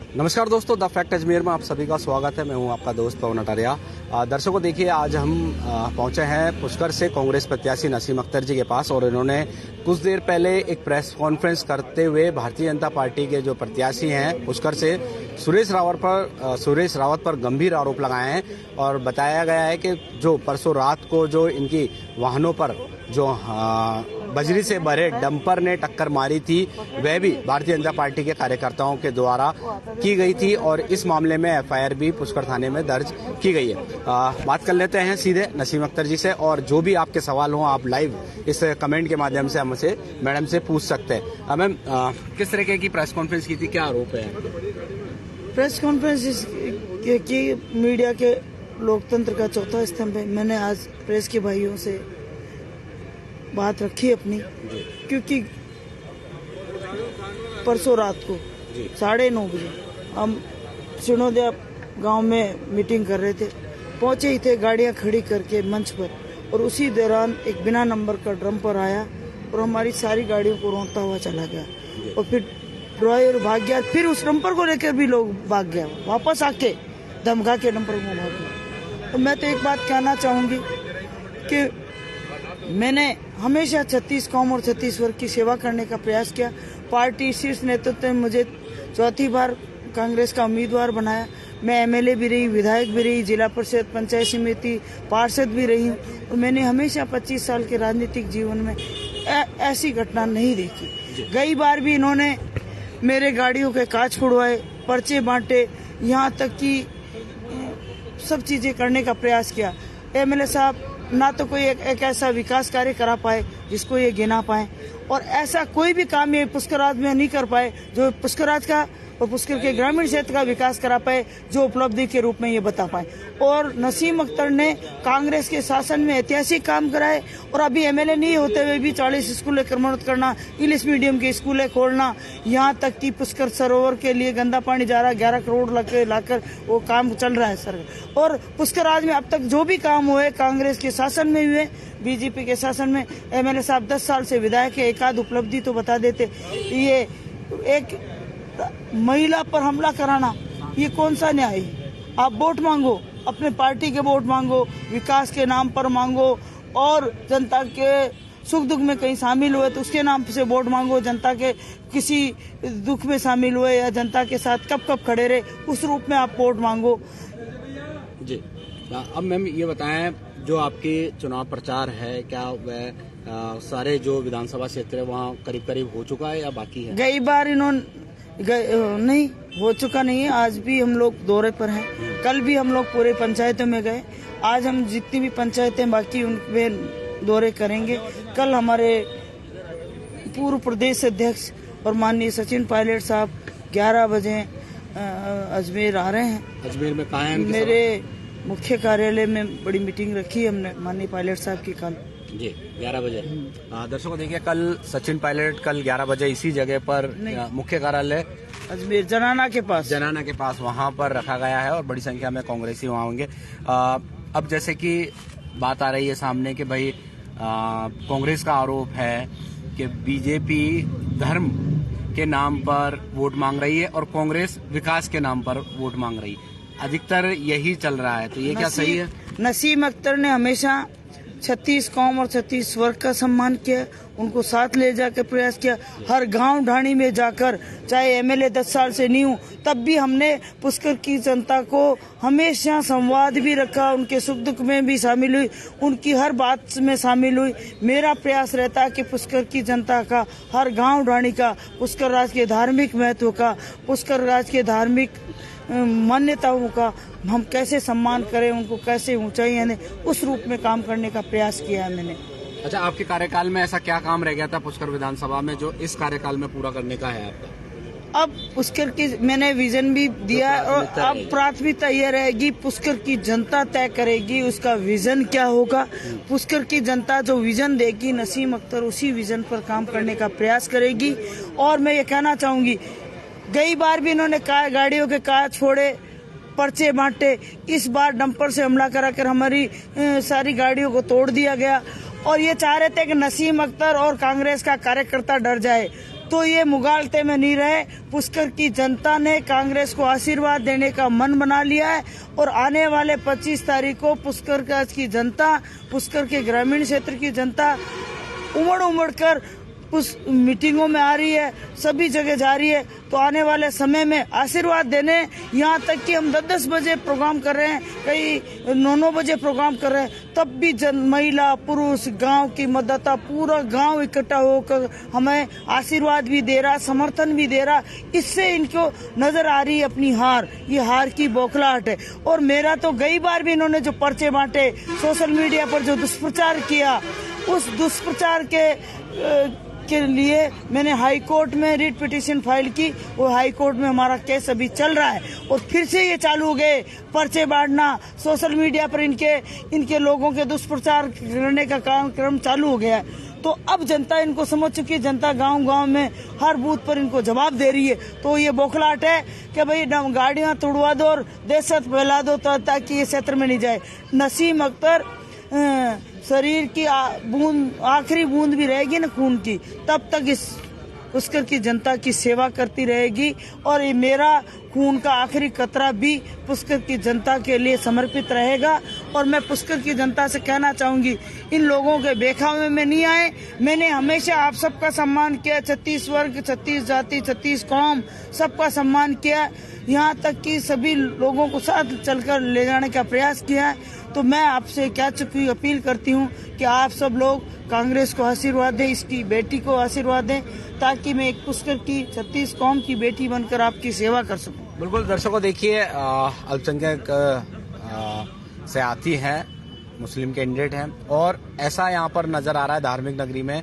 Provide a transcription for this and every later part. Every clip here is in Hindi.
नमस्कार दोस्तों, द फैक्ट अजमेर में आप सभी का स्वागत है। मैं हूं आपका दोस्त पवन अटारिया। दर्शकों देखिए, आज हम पहुंचे हैं पुष्कर से कांग्रेस प्रत्याशी नसीम अख्तर जी के पास और इन्होंने कुछ देर पहले एक प्रेस कॉन्फ्रेंस करते हुए भारतीय जनता पार्टी के जो प्रत्याशी हैं पुष्कर से सुरेश रावत पर गंभीर आरोप लगाए हैं और बताया गया है कि जो परसों रात को जो इनकी वाहनों पर जो बजरी से भरे डंपर ने टक्कर मारी थी वह भी भारतीय जनता पार्टी के कार्यकर्ताओं के द्वारा की गई थी और इस मामले में एफआईआर भी पुष्कर थाने में दर्ज की गई है। बात कर लेते हैं सीधे नसीम अख्तर जी से और जो भी आपके सवाल हो आप लाइव इस कमेंट के माध्यम से हमसे मैडम से पूछ सकते हैं। मैम, किस तरह की प्रेस कॉन्फ्रेंस की थी, क्या आरोप है? प्रेस कॉन्फ्रेंस की मीडिया के लोकतंत्र का चौथा स्तंभ है। मैंने आज प्रेस के भाइयों से बात रखी अपनी, क्योंकि परसों रात को 9:30 बजे हम सिनोदिया गांव में मीटिंग कर रहे थे। पहुंचे ही थे गाड़ियां खड़ी करके मंच पर, और उसी दौरान एक बिना नंबर का ड्रम्पर आया और हमारी सारी गाड़ियों को रोकता हुआ चला गया और फिर ड्राइवर भाग गया। फिर उस डंपर को लेकर भी लोग भाग गया, वापस आके धमका के डंपर को भाग गया। तो मैं तो एक बात कहना चाहूंगी कि मैंने हमेशा 36 कौम और 36 वर्ग की सेवा करने का प्रयास किया। पार्टी शीर्ष नेतृत्व ने मुझे चौथी बार कांग्रेस का उम्मीदवार बनाया। मैं एमएलए भी रही, विधायक भी रही, जिला परिषद, पंचायत समिति, पार्षद भी रही और मैंने हमेशा 25 साल के राजनीतिक जीवन में ऐसी घटना नहीं देखी। कई बार भी इन्होंने मेरे गाड़ियों के कांच फोड़वाए, पर्चे बांटे, यहाँ तक कि सब चीजें करने का प्रयास किया। एमएलए साहब ना तो कोई एक ऐसा विकास कार्य करा पाए जिसको ये गिना पाए, और ऐसा कोई भी काम ये पुष्कराज में नहीं कर पाए जो पुष्कराज का और पुष्कर के ग्रामीण क्षेत्र का विकास करा पाए, जो उपलब्धि के रूप में ये बता पाए। और नसीम अख्तर ने कांग्रेस के शासन में ऐतिहासिक काम कराए और अभी एमएलए नहीं होते हुए भी 40 स्कूलें क्रमोन्नत करना, इंग्लिश मीडियम की स्कूलें खोलना, यहाँ तक कि पुष्कर सरोवर के लिए गंदा पानी जा रहा है, 11 करोड़ लाकर वो काम चल रहा है सर। और पुष्कराज में अब तक जो भी काम हुए कांग्रेस के शासन में हुए, बीजेपी के शासन में। एमएलए साहब 10 साल से विधायक है, एक आध उपलब्धि तो बता देते। ये एक महिला पर हमला कराना, ये कौन सा न्याय? आप वोट मांगो, अपने पार्टी के वोट मांगो, विकास के नाम पर मांगो, और जनता के सुख दुख में कहीं शामिल हुए तो उसके नाम से वोट मांगो। जनता के किसी दुख में शामिल हुए या जनता के साथ कब कब खड़े रहे, उस रूप में आप वोट मांगो। जी, अब मैम ये बताएं, जो आपके चुनाव प्रचार है क्या वह सारे जो विधानसभा क्षेत्र है वहाँ करीब करीब हो चुका है या बाकी है? कई बार इन्होंने नहीं हो चुका नहीं है। आज भी हम लोग दौरे पर हैं, कल भी हम लोग पूरे पंचायतों में गए। आज हम जितनी भी पंचायतें बाकी उनपे दौरे करेंगे। कल हमारे पूर्व प्रदेश अध्यक्ष और माननीय सचिन पायलट साहब 11 बजे अजमेर आ रहे हैं। अजमेर में कहाँ हैं? मेरे मुख्य कार्यालय में बड़ी मीटिंग रखी है हमने माननीय पायलट साहब की कल जी 11 बजे। दर्शकों देखिए, कल सचिन पायलट कल 11 बजे इसी जगह पर मुख्य कार्यालय अजमेर जनाना के पास वहां पर रखा गया है और बड़ी संख्या में कांग्रेसी वहां होंगे। अब जैसे कि बात आ रही है सामने कि भाई कांग्रेस का आरोप है कि बीजेपी धर्म के नाम पर वोट मांग रही है और कांग्रेस विकास के नाम पर वोट मांग रही है। अधिकतर यही चल रहा है, तो ये क्या सही है? नसीम अख्तर ने हमेशा 36 कौम और 36 वर्ग का सम्मान किया, उनको साथ ले जाकर प्रयास किया। हर गांव ढाणी में जाकर, चाहे एमएलए 10 साल से नहीं हूँ तब भी हमने पुष्कर की जनता को हमेशा संवाद भी रखा, उनके सुख दुख में भी शामिल हुई, उनकी हर बात में शामिल हुई। मेरा प्रयास रहता है कि पुष्कर की जनता का, हर गांव ढाणी का, पुष्कर राज के धार्मिक महत्व का, पुष्कर राज के धार्मिक मान्यताओं का हम कैसे सम्मान करें, उनको कैसे ऊंचाइयां दें, उस रूप में काम करने का प्रयास किया है मैंने। अच्छा, आपके कार्यकाल में ऐसा क्या काम रह गया था पुष्कर विधानसभा में जो इस कार्यकाल में पूरा करने का है आपका? अब पुष्कर की मैंने विजन भी दिया और अब प्राथमिकता यह रहेगी, पुष्कर की जनता तय करेगी उसका विजन क्या होगा। पुष्कर की जनता जो विजन देगी, नसीम अख्तर उसी विजन पर काम करने का प्रयास करेगी। और मैं ये कहना चाहूंगी, कई बार भी इन्होंने गाड़ियों के कांच फोड़े, पर्चे बांटे, इस बार डंपर से हमला कराकर हमारी सारी गाड़ियों को तोड़ दिया गया और ये चाह रहे थे कि नसीम अख्तर और कांग्रेस का कार्यकर्ता डर जाए। तो ये मुगालते में नहीं रहे। पुष्कर की जनता ने कांग्रेस को आशीर्वाद देने का मन बना लिया है और आने वाले 25 तारीख को पुष्कर की जनता, पुष्कर के ग्रामीण क्षेत्र की जनता उमड़ उमड़ कर उस मीटिंगों में आ रही है, सभी जगह जा रही है। तो आने वाले समय में आशीर्वाद देने, यहाँ तक कि हम 10-10 बजे प्रोग्राम कर रहे हैं, कई 9-9 बजे प्रोग्राम कर रहे हैं, तब भी महिला पुरुष गांव की मतदाता पूरा गांव इकट्ठा होकर हमें आशीर्वाद भी दे रहा, समर्थन भी दे रहा। इससे इनको नजर आ रही है अपनी हार, ये हार की बौखलाहट है। और मेरा तो कई बार भी इन्होंने जो पर्चे बांटे, सोशल मीडिया पर जो दुष्प्रचार किया, उस दुष्प्रचार के लिए मैंने हाई कोर्ट में रिट पिटीशन फाइल की। वो हाई कोर्ट में हमारा केस अभी चल रहा है और फिर से ये चालू हो गए पर्चे बांटना, सोशल मीडिया पर इनके लोगों के दुष्प्रचार करने का क्रम चालू हो गया है। तो अब जनता इनको समझ चुकी है, जनता गांव-गांव में हर बूथ पर इनको जवाब दे रही है। तो ये बौखलाहट है कि भाई गाड़ियां तोड़वा दो और दहशत फैला दो ताकि ये क्षेत्र में नहीं जाए। नसीम अख्तर शरीर की आखिरी बूंद भी रहेगी ना खून की, तब तक इस पुष्कर की जनता की सेवा करती रहेगी और ये मेरा खून का आखिरी कतरा भी पुष्कर की जनता के लिए समर्पित रहेगा। और मैं पुष्कर की जनता से कहना चाहूंगी, इन लोगों के बेखावे में नहीं आए। मैंने हमेशा आप सबका सम्मान किया, 36 वर्ग, 36 जाति, 36 कौम, सबका सम्मान किया, यहाँ तक कि सभी लोगों को साथ चलकर ले जाने का प्रयास किया है। तो मैं आपसे क्या चुकी अपील करती हूँ कि आप सब लोग कांग्रेस को आशीर्वाद दें, इसकी बेटी को आशीर्वाद दें, ताकि मैं एक पुष्कर की 36 कौम की बेटी बनकर आपकी सेवा कर सकूं। बिल्कुल दर्शकों, देखिए अल्पसंख्यक से आती है, मुस्लिम कैंडिडेट हैं और ऐसा यहाँ पर नजर आ रहा है धार्मिक नगरी में,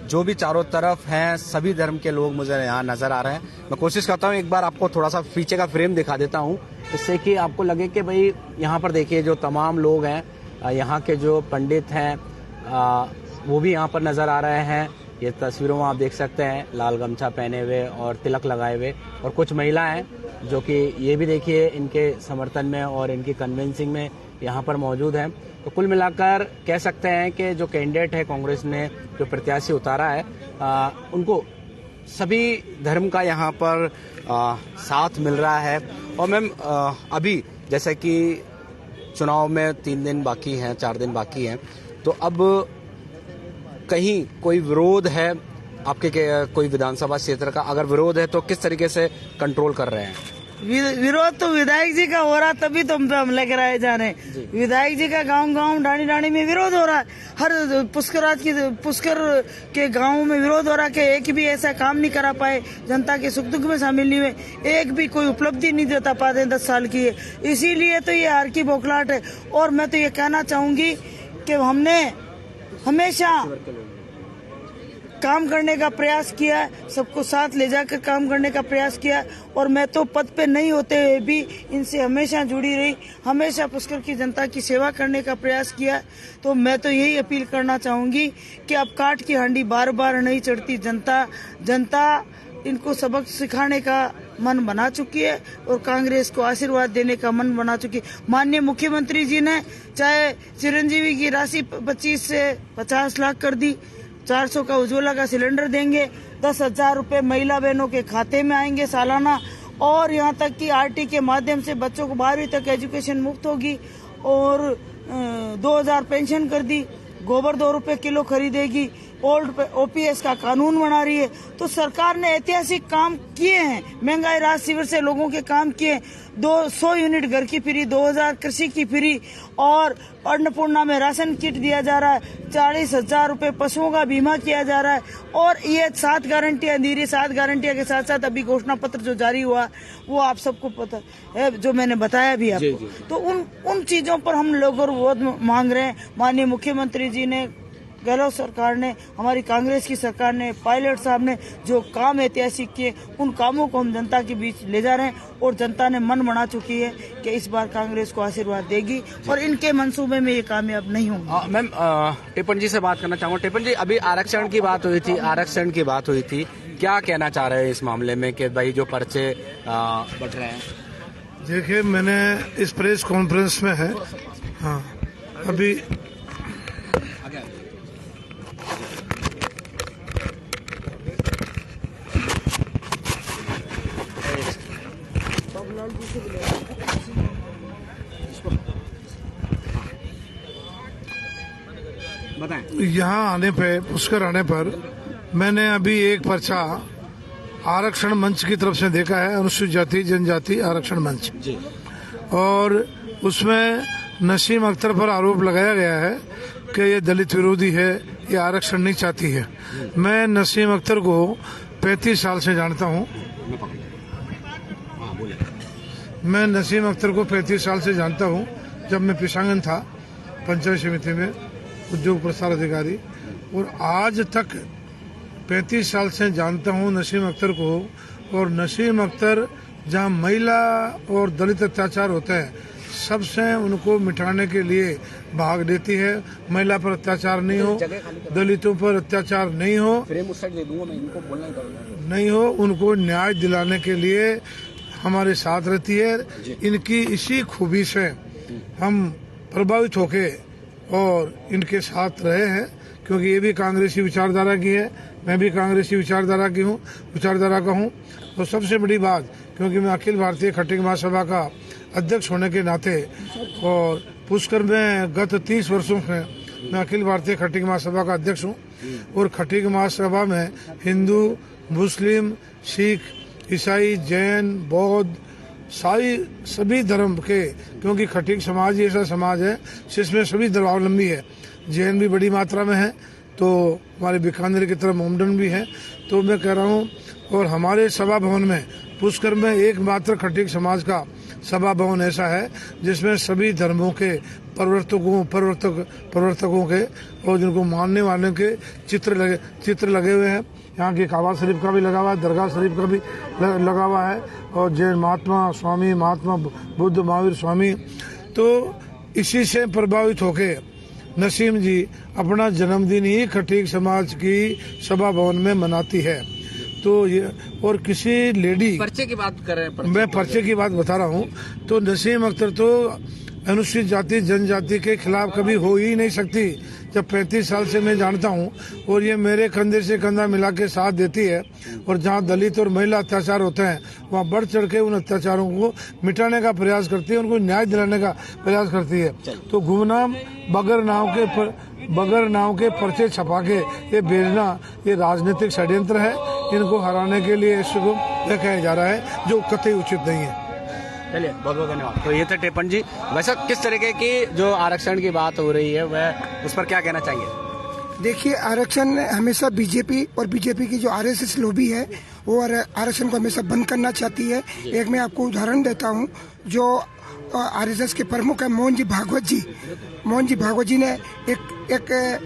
जो भी चारों तरफ हैं सभी धर्म के लोग मुझे यहाँ नजर आ रहे हैं। मैं कोशिश करता हूँ एक बार आपको थोड़ा सा पीछे का फ्रेम दिखा देता हूँ, इससे कि आपको लगे कि भाई यहाँ पर देखिए जो तमाम लोग हैं, यहाँ के जो पंडित हैं वो भी यहाँ पर नजर आ रहे हैं। ये तस्वीरों में आप देख सकते हैं, लाल गमछा पहने हुए और तिलक लगाए हुए, और कुछ महिलाएं जो कि ये भी देखिए इनके समर्थन में और इनकी कन्विंसिंग में यहाँ पर मौजूद हैं। तो कुल मिलाकर कह सकते हैं कि जो कैंडिडेट है कांग्रेस ने जो प्रत्याशी उतारा है, उनको सभी धर्म का यहाँ पर साथ मिल रहा है। और मैम अभी जैसे कि चुनाव में 3 दिन बाकी हैं, 4 दिन बाकी हैं, तो अब कहीं कोई विरोध है आपके कोई विधानसभा क्षेत्र का? अगर विरोध है तो किस तरीके से कंट्रोल कर रहे हैं? विरोध तो विधायक जी का हो रहा, तभी तो हम लेकर आए जा रहे हैं। विधायक जी का गांव-गांव, डाणी-डाणी में विरोध हो रहा है। हर पुष्कर के गांव में विरोध हो रहा है कि एक भी ऐसा काम नहीं करा पाए, जनता के सुख दुख में शामिल नहीं हुए, एक भी कोई उपलब्धि नहीं देता पाते 10 साल की है। इसीलिए तो ये हार की बौखलाहट है। और मैं तो ये कहना चाहूंगी कि हमने हमेशा काम करने का प्रयास किया है, सबको साथ ले जाकर काम करने का प्रयास किया, और मैं तो पद पे नहीं होते हुए भी इनसे हमेशा जुड़ी रही, हमेशा पुष्कर की जनता की सेवा करने का प्रयास किया। तो मैं तो यही अपील करना चाहूंगी कि अब काट की हांडी बार बार नहीं चढ़ती। जनता इनको सबक सिखाने का मन बना चुकी है और कांग्रेस को आशीर्वाद देने का मन बना चुकी है। माननीय मुख्यमंत्री जी ने चाहे चिरंजीवी की राशि 25 से 50 लाख कर दी, 400 का उज्ज्वला का सिलेंडर देंगे, 10,000 रुपए महिला बहनों के खाते में आएंगे सालाना, और यहाँ तक कि आरटी के माध्यम से बच्चों को 12वीं तक एजुकेशन मुफ्त होगी, और 2,000 पेंशन कर दी, गोबर 2 रुपए किलो खरीदेगी, ओल्ड ओपीएस का कानून बना रही है। तो सरकार ने ऐतिहासिक काम किए हैं, महंगाई राहत शिविर से लोगों के काम किए, 200 यूनिट घर की फ्री, 2,000 कृषि की फ्री, और अन्नपूर्णा में राशन किट दिया जा रहा है, 40,000 रुपए पशुओं का बीमा किया जा रहा है, और ये 7 गारंटियां दी रही। 7 गारंटियां के साथ साथ अभी घोषणा पत्र जो जारी हुआ वो आप सबको पता है, जो मैंने बताया भी आपको। तो उन चीजों पर हम लोग बहुत मांग रहे हैं। माननीय मुख्यमंत्री जी ने, गहलोत सरकार ने, हमारी कांग्रेस की सरकार ने, पायलट साहब ने जो काम ऐतिहासिक किए, उन कामों को हम जनता के बीच ले जा रहे हैं, और जनता ने मन बना चुकी है कि इस बार कांग्रेस को आशीर्वाद देगी और इनके मंसूबे में ये कामयाब नहीं होंगे। मैम टिप्पण जी से बात करना चाहूँगा। टिप्पण जी, अभी आरक्षण की बात हुई थी, क्या कहना चाह रहे हैं इस मामले में कि भाई जो पर्चे बट रहे हैं? देखिए, मैंने इस प्रेस कॉन्फ्रेंस में है, हाँ, अभी बताएं। यहाँ आने पे पुष्कर आने पर मैंने अभी एक पर्चा आरक्षण मंच की तरफ से देखा है, अनुसूचित जाति जनजाति आरक्षण मंच जी। और उसमें नसीम अख्तर पर आरोप लगाया गया है कि ये दलित विरोधी है, ये आरक्षण नहीं चाहती है। मैं नसीम अख्तर को 35 साल से जानता हूँ। मैं नसीम अख्तर को 35 साल से जानता हूँ। जब मैं पिशांगन था पंचायत समिति में उद्योग प्रसार अधिकारी, और आज तक 35 साल से जानता हूँ नसीम अख्तर को। और नसीम अख्तर जहाँ महिला और दलित अत्याचार होते हैं सबसे उनको मिटाने के लिए भाग देती है। महिला पर अत्याचार नहीं हो, दलितों पर अत्याचार नहीं हो, नहीं हो, उनको न्याय दिलाने के लिए हमारे साथ रहती है। इनकी इसी खूबी से हम प्रभावित होके और इनके साथ रहे हैं, क्योंकि ये भी कांग्रेसी विचारधारा की है, मैं भी कांग्रेसी विचारधारा का हूँ। और सबसे बड़ी बात, क्योंकि मैं अखिल भारतीय खट्टिक महासभा का अध्यक्ष होने के नाते और पुष्कर में गत 30 वर्षों से मैं अखिल भारतीय खट्टिक महासभा का अध्यक्ष हूँ। और खट्टिक महासभा में हिंदू, मुस्लिम, सिख, ईसाई, जैन, बौद्ध, सभी धर्म के, क्योंकि खट्टिक समाज ही ऐसा समाज है जिसमें सभी धर्मावलंबी है। जैन भी बड़ी मात्रा में है, तो हमारे बीकानेर की तरफ मोमडन भी है। तो मैं कह रहा हूँ, और हमारे सभा भवन में पुष्कर में एकमात्र खट्टिक समाज का सभा भवन ऐसा है जिसमें सभी धर्मों के प्रवर्तकों के और जिनको मानने वालों के चित्र लगे हुए हैं। यहाँ की काबा शरीफ का भी लगा हुआ है, दरगाह शरीफ का भी लगा हुआ है, और जैन महात्मा स्वामी, महात्मा बुद्ध, महावीर स्वामी। तो इसी से प्रभावित होके नसीम जी अपना जन्मदिन ही खट्टिक समाज की सभा भवन में मनाती है। तो ये, और किसी लेडी, पर्चे की बात कर रहे हैं, मैं पर्चे की बात बता रहा हूँ। तो नसीम अख्तर तो अनुसूचित जाति जनजाति के खिलाफ कभी हो ही नहीं सकती, जब 35 साल से मैं जानता हूँ। और ये मेरे कंधे से कंधा मिला के साथ देती है, और जहाँ दलित और महिला अत्याचार होते हैं वहाँ बढ़ चढ़ के उन अत्याचारों को मिटाने का प्रयास करती है, उनको न्याय दिलाने का प्रयास करती है। तो घूमना बगैर नाव के पर्चे छपा के ये भेजना, ये राजनीतिक षड्यंत्र है। इनको हराने के लिए इसको दिखाया जा रहा है, जो कतई उचित नहीं है। चलिए, बहुत बहुत धन्यवाद। तो ये थे टेपन जी। वैसे किस तरीके की जो आरक्षण की बात हो रही है, वह उस पर क्या कहना चाहिए? देखिए, आरक्षण हमेशा बीजेपी और बीजेपी की जो आरएसएस लॉबी है वो आरक्षण को हमेशा बंद करना चाहती है। एक मैं आपको उदाहरण देता हूँ, जो आरएसएस के प्रमुख है मोहन जी भागवत जी ने एक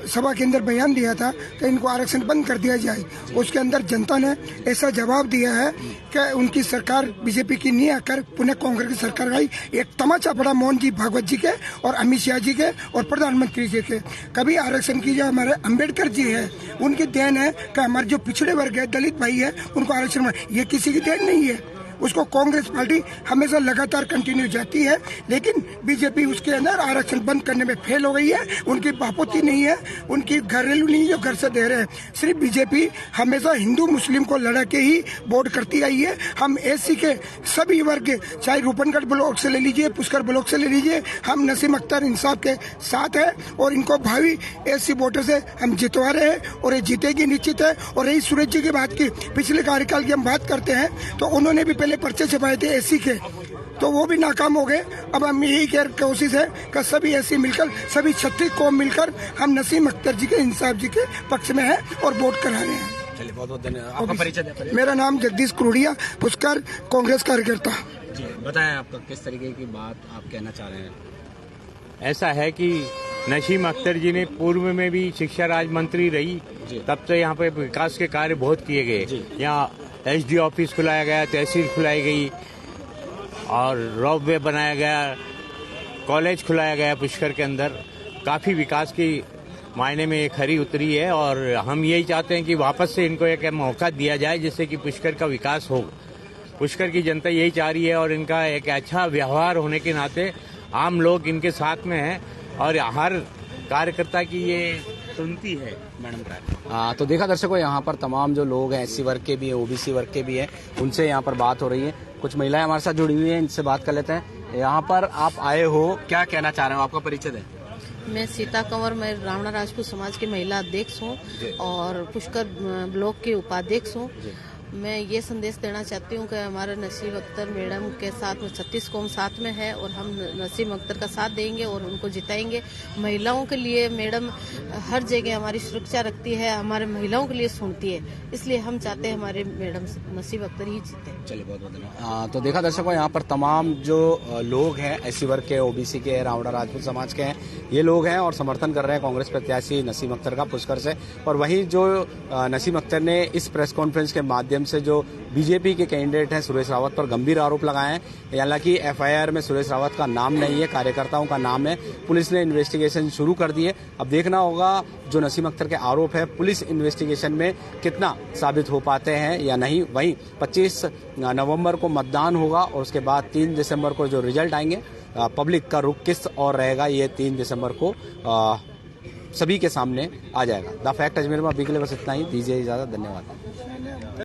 सभा के अंदर बयान दिया था कि इनको आरक्षण बंद कर दिया जाए। उसके अंदर जनता ने ऐसा जवाब दिया है कि उनकी सरकार बीजेपी की नहीं आकर पुनः कांग्रेस की सरकार आई। एक तमाचा पड़ा मोहन जी भागवत जी के और अमित शाह जी के और प्रधानमंत्री जी के। कभी आरक्षण की जो हमारे अम्बेडकर जी है, उनकी देन है कि हमारे जो पिछड़े वर्ग है, दलित भाई है, उनको आरक्षण, ये किसी की देन नहीं है। उसको कांग्रेस पार्टी हमेशा लगातार कंटिन्यू जाती है, लेकिन बीजेपी उसके अंदर आरक्षण बंद करने में फेल हो गई है। उनकी बापोती नहीं है, उनकी घरेलू नहीं जो घर से दे रहे हैं। सिर्फ बीजेपी हमेशा हिंदू मुस्लिम को लड़ा के ही वोट करती आई है। हम एससी के सभी वर्ग, चाहे रूपनगढ़ ब्लॉक से ले लीजिए, पुष्कर ब्लॉक से ले लीजिए, हम नसीम अख्तर इंसाफ के साथ है और इनको भावी एससी वोटर से हम जितवा रहे हैं और ये जीतेगी निश्चित है। और रही सूरज जी की बात की, पिछले कार्यकाल की हम बात करते हैं तो उन्होंने भी पहले पर्चे छपाए थे एससी के, तो वो भी नाकाम हो गए। अब हम यही कोशिश है कि सभी एससी मिलकर, सभी 36 कौम मिलकर हम नसीम अख्तर जी के, इंसाफ जी के पक्ष में है और वोट करा रहे हैं। चलिए, बहुत बहुत धन्यवाद। आपका परिचय दें। मेरा नाम जगदीश कुरुड़िया, पुष्कर, कांग्रेस कार्यकर्ता। जी, बताएं आपका किस तरीके की बात आप कहना चाह रहे हैं? ऐसा है कि नसीम अख्तर जी ने पूर्व में भी शिक्षा राज्य मंत्री रही, तब से यहाँ पे विकास के कार्य बहुत किए गए। यहाँ एसडी ऑफिस खुलाया गया, तहसील खुलाई गई और रोपवे बनाया गया, कॉलेज खुलाया गया पुष्कर के अंदर। काफ़ी विकास की मायने में खरी उतरी है और हम यही चाहते हैं कि वापस से इनको एक मौका दिया जाए जिससे कि पुष्कर का विकास हो। पुष्कर की जनता यही चाह रही है और इनका एक अच्छा व्यवहार होने के नाते आम लोग इनके साथ में हैं और हर कार्यकर्ता की ये सुनती है मैडम का। तो देखा दर्शकों, यहाँ पर तमाम जो लोग हैं, एससी वर्ग के भी हैं, ओबीसी वर्ग के भी हैं, उनसे यहाँ पर बात हो रही है। कुछ महिलाएं हमारे साथ जुड़ी हुई हैं, इनसे बात कर लेते हैं। यहाँ पर आप आए हो, क्या कहना चाह रहे हो, आपका परिचय दें। मैं सीता कंवर, मैं रावणा राजपूत समाज की महिला अध्यक्ष हूँ और पुष्कर ब्लॉक की उपाध्यक्ष हूँ। मैं ये संदेश देना चाहती हूँ कि हमारे नसीम अख्तर मैडम के साथ में 36 कौम साथ में है और हम नसीम अख्तर का साथ देंगे और उनको जिताएंगे। महिलाओं के लिए मैडम हर जगह हमारी सुरक्षा रखती है, हमारे महिलाओं के लिए सुनती है, इसलिए हम चाहते हैं हमारे मैडम नसीम अख्तर ही जीते। चलिए, बहुत बहुत धन्यवाद। तो देखा दर्शकों, यहाँ पर तमाम जो लोग हैं, एससी वर्ग के, ओबीसी के, रावणा राजपूत समाज के हैं, ये लोग हैं और समर्थन कर रहे हैं कांग्रेस प्रत्याशी नसीम अख्तर का पुष्कर से। और वहीं जो नसीम अख्तर ने इस प्रेस कॉन्फ्रेंस के माध्यम से जो बीजेपी के कैंडिडेट हैं सुरेश रावत पर गंभीर आरोप लगाए हैं। हालांकि एफआईआर में सुरेश रावत का नाम नहीं है, कार्यकर्ताओं का नाम है। पुलिस ने इन्वेस्टिगेशन शुरू कर दी है। अब देखना होगा जो नसीम अख्तर के आरोप है पुलिस इन्वेस्टिगेशन में कितना साबित हो पाते हैं या नहीं। वहीं 25 नवंबर को मतदान होगा और उसके बाद 3 दिसंबर को जो रिजल्ट आएंगे, पब्लिक का रुख किस और रहेगा, ये 3 दिसंबर को सभी के सामने आ जाएगा। द फैक्ट अजमेर में अभी के लिए बस इतना ही। दीजिए इजाजत, धन्यवाद।